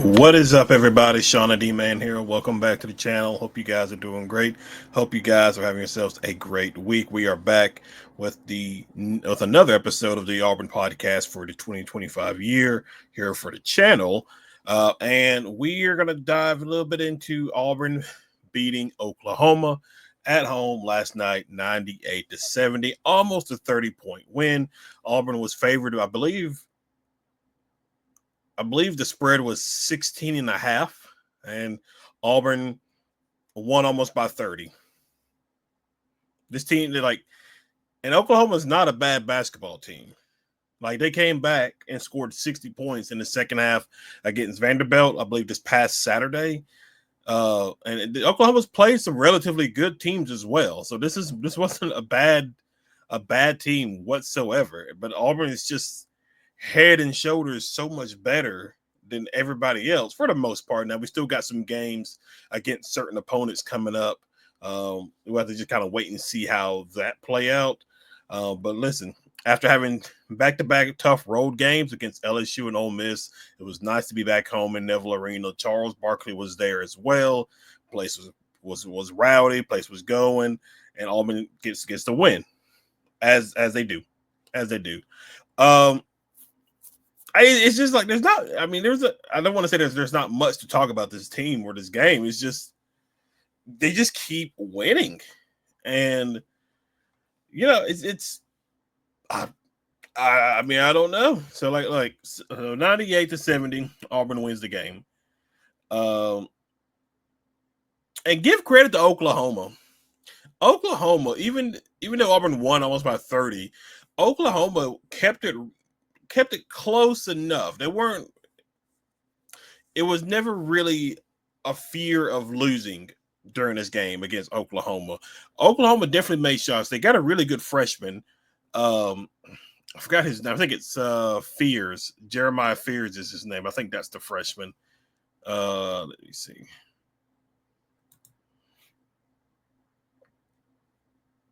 What is up, everybody? Shauna D-Man here. Welcome back to the channel. Hope you guys are doing great. Hope you guys are having yourselves a great week. We are back with another episode of the Auburn Podcast for the 2025 year here for the channel. And we are going to dive a little bit into Auburn beating Oklahoma at home last night, 98-70, almost a 30-point win. Auburn was favored, I believe the spread was 16 and a half, and Auburn won almost by 30. This team, and Oklahoma's not a bad basketball team. Like, they came back and scored 60 points in the second half against Vanderbilt, I believe, this past Saturday. And Oklahoma's played some relatively good teams as well. So this wasn't a bad team whatsoever. But Auburn is just head and shoulders so much better than everybody else for the most part. Now, we still got some games against certain opponents coming up. We'll have to just kind of wait and see how that play out. But listen, after having back-to-back tough road games against LSU and Ole Miss, it was nice to be back home in Neville Arena. Charles Barkley was there as well. Place was rowdy. Place was going, and Auburn gets the win, as they do. It's just like there's not. I mean, I don't want to say there's not much to talk about this team or this game. It's just they just keep winning, and it's. I mean, I don't know. So 98-70, Auburn wins the game. And give credit to Oklahoma. Oklahoma, even though Auburn won almost by 30, Oklahoma kept it close enough. It was never really a fear of losing during this game against Oklahoma. Oklahoma definitely made shots. They got a really good freshman. I forgot his name. I think it's Fears. Jeremiah Fears is his name. I think that's the freshman. Let me see.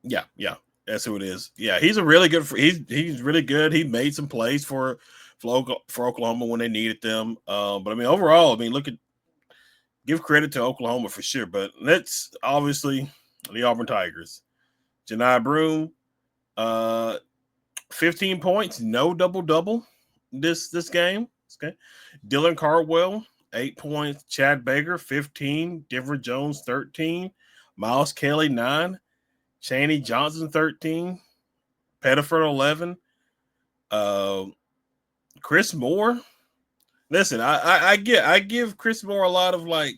Yeah. That's who it is. Yeah, he's a really good. He's really good. He made some plays for Oklahoma when they needed them. But I mean, overall, give credit to Oklahoma for sure. But let's obviously the Auburn Tigers. Janai Broome, 15 points, no double this game. Okay, Dylan Cardwell, 8 points. Chad Baker, 15. Denver Jones, 13. Miles Kelly, 9. Chaney Johnson, 13. Pettiford, 11. Chris Moore. Listen, I give Chris Moore a lot of a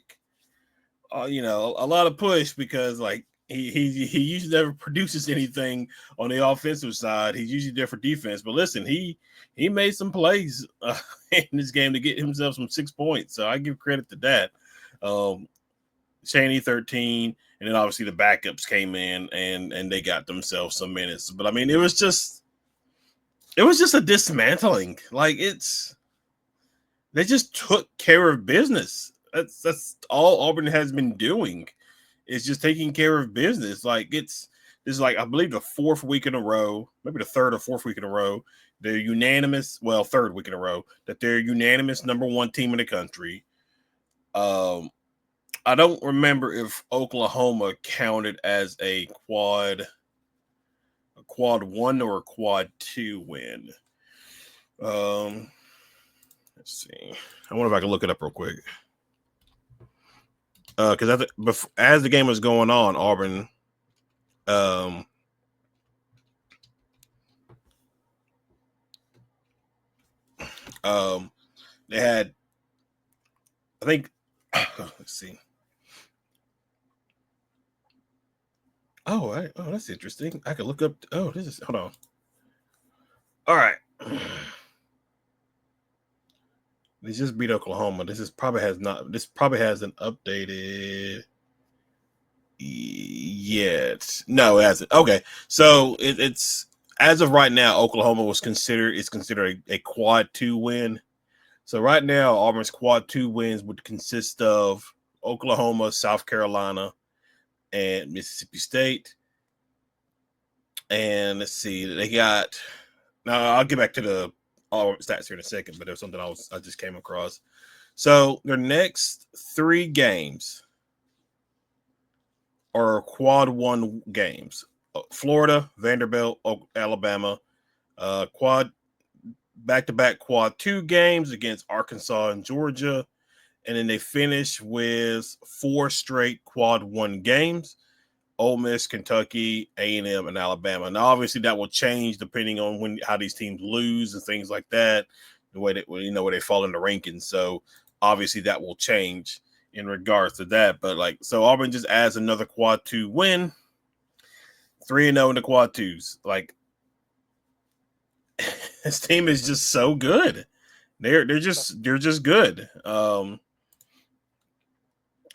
lot of push because he usually never produces anything on the offensive side. He's usually there for defense. But listen, he made some plays in this game to get himself some 6 points. So I give credit to that. Chaney 13, and then obviously the backups came in and they got themselves some minutes. But I mean, it was just a dismantling. They just took care of business. That's all Auburn has been doing. It's just taking care of business. This is I believe the fourth week in a row, maybe the third or fourth week in a row. They're unanimous. Well, third week in a row that they're unanimous number one team in the country. I don't remember if Oklahoma counted as a quad 1 or a quad 2 win. Let's see. I wonder if I can look it up real quick. Because as the game was going on, Auburn, they had, I think, let's see. Oh, that's interesting. I could look up. Hold on. All right. They just beat Oklahoma. This probably hasn't updated yet. No, it hasn't. Okay, so it's as of right now, Oklahoma is considered a quad 2 win. So right now, Auburn's quad 2 wins would consist of Oklahoma, South Carolina, and Mississippi State. And let's see, they got. Now I'll get back to the Auburn stats here in a second, but there's something I just came across. So their next 3 games are quad 1 games. Florida, Vanderbilt, Alabama. Quad back-to-back quad 2 games against Arkansas and Georgia. And then they finish with 4 straight quad 1 games. Ole Miss, Kentucky, A&M, and Alabama. Now, obviously, that will change depending on how these teams lose and things like that, the way that where they fall in the rankings. So, obviously, that will change in regards to that. But so Auburn just adds another quad 2 win, 3-0 in the quad 2s. This team is just so good. They're just good.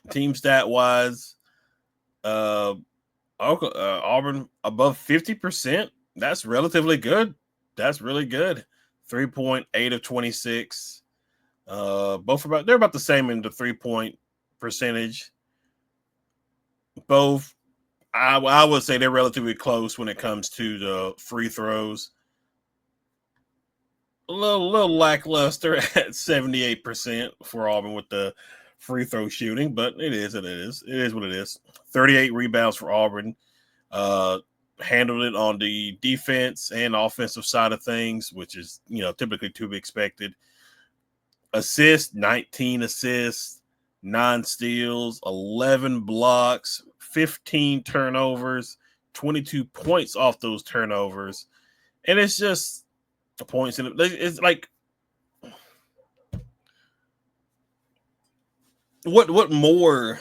Team stat wise, Auburn above 50%. That's relatively good. That's really good. 3.8 of 26. They're about the same in the 3-point percentage. Both, I would say they're relatively close when it comes to the free throws. A little lackluster at 78% for Auburn with the free throw shooting, but it is what it is. 38 rebounds for Auburn. Handled it on the defense and offensive side of things, which is typically to be expected. 19 assists, 9 steals, 11 blocks, 15 turnovers, 22 points off those turnovers, and it's just the points in it. It's like what more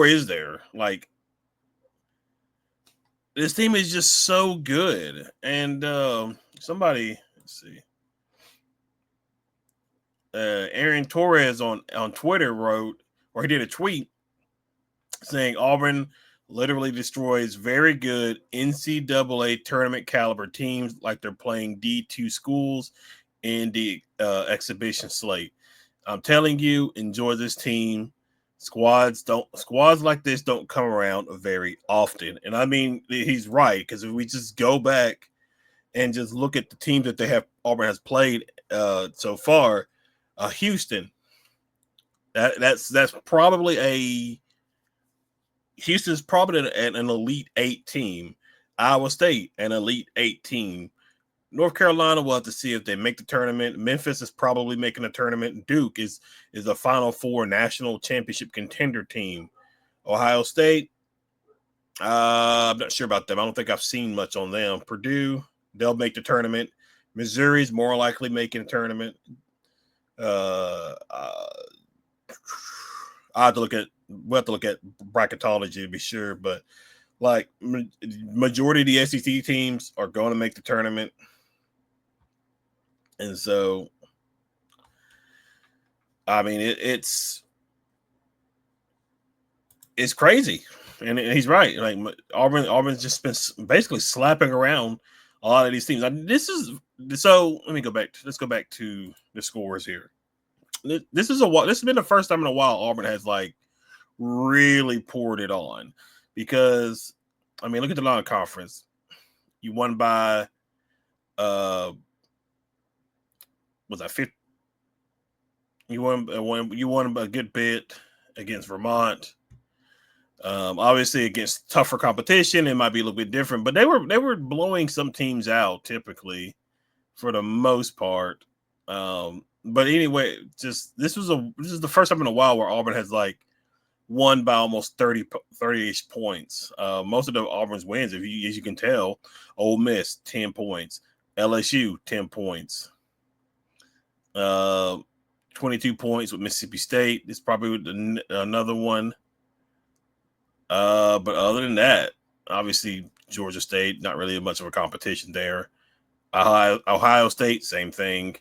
is there? Like, this team is just so good. And somebody, let's see, Aaron Torres on Twitter wrote, or he did a tweet saying Auburn literally destroys very good NCAA tournament caliber teams like they're playing D2 schools in the exhibition slate. I'm telling you, enjoy this team. Squads like this don't come around very often. And I mean, he's right, because if we just go back and just look at the teams that Auburn has played so far, Houston, that's probably Houston's probably an Elite 8 team. Iowa State, an Elite 8 team. North Carolina will have to see if they make the tournament. Memphis is probably making a tournament. Duke is a Final Four national championship contender team. Ohio State, I'm not sure about them. I don't think I've seen much on them. Purdue, they'll make the tournament. Missouri's more likely making a tournament. We'll have to look at bracketology to be sure, but majority of the SEC teams are going to make the tournament. And so, I mean, it's crazy. And he's right. Like, Auburn's just been basically slapping around a lot of these teams. Let's go back to the scores here. This has been the first time in a while Auburn has really poured it on, because I mean, look at the non-conference. You won by was that 50? You won a good bit against Vermont. Obviously, against tougher competition, it might be a little bit different, but they were blowing some teams out typically, for the most part. But anyway, this is the first time in a while where Auburn has won by almost 30-ish points. Most of the Auburn's wins, as you can tell, Ole Miss 10 points, LSU 10 points, 22 points with Mississippi State. This is probably another one. But other than that, obviously Georgia State, not really much of a competition there. Ohio State, same thing.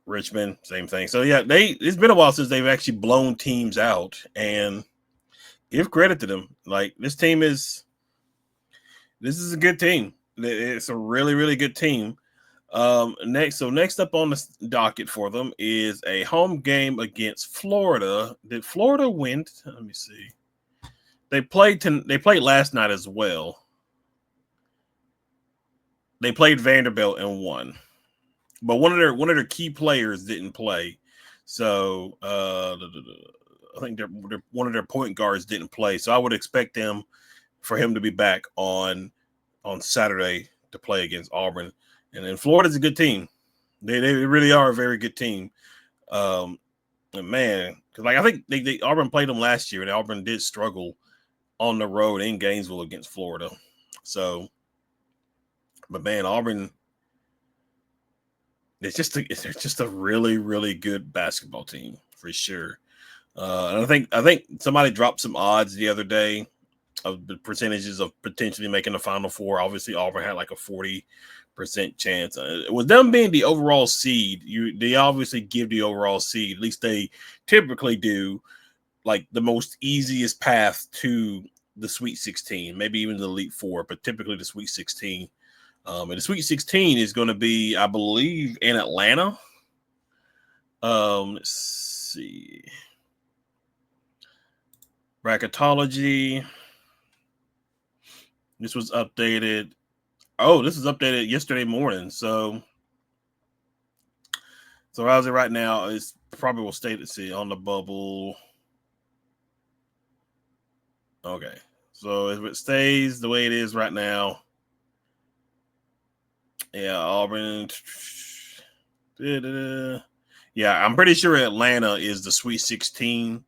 Richmond, same thing. So yeah, it's been a while since they've actually blown teams out, and give credit to them. This is a good team. It's a really, really good team. Next up on the docket for them is a home game against Florida. Did Florida win? Let me see. They played last night as well. They played Vanderbilt and won, but one of their key players didn't play. So I think one of their point guards didn't play. So I would expect for him to be back on Saturday to play against Auburn. And then Florida's a good team. They really are a very good team. And man, because I think Auburn played them last year, and Auburn did struggle on the road in Gainesville against Florida. So, but man, Auburn, it's just a really, really good basketball team for sure. And I think somebody dropped some odds the other day of the percentages of potentially making the Final Four. Obviously, Auburn had like a 40% chance. With them being the overall seed, they obviously give the overall seed. At least they typically do, like the most easiest path to the Sweet 16, maybe even the Elite Four, but typically the Sweet 16. And the Sweet 16 is going to be, I believe, in Atlanta. Let's see. Bracketology. This was updated. Oh, this was updated yesterday morning. So how's it right now? It's probably will stay to see on the bubble. Okay. So if it stays the way it is right now, yeah, Auburn. Yeah, I'm pretty sure Atlanta is the Sweet 16.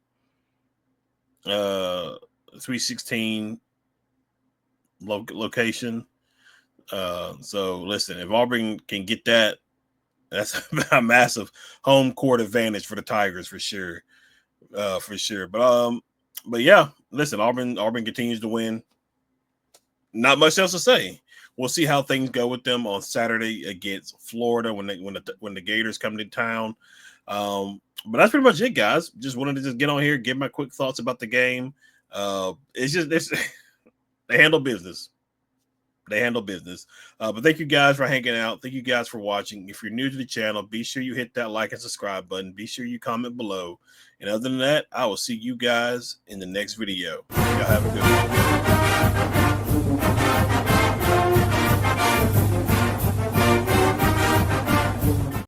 Sweet 16 location. So listen, if Auburn can get that, that's a massive home court advantage for the Tigers for sure. But yeah, listen, Auburn continues to win. Not much else to say. We'll see how things go with them on Saturday against Florida when the Gators come to town. But that's pretty much it, guys. Just wanted to get on here, give my quick thoughts about the game. They handle business. But thank you guys for hanging out. Thank you guys for watching. If you're new to the channel, be sure you hit that like and subscribe button. Be sure you comment below. And other than that, I will see you guys in the next video. Y'all have a good one.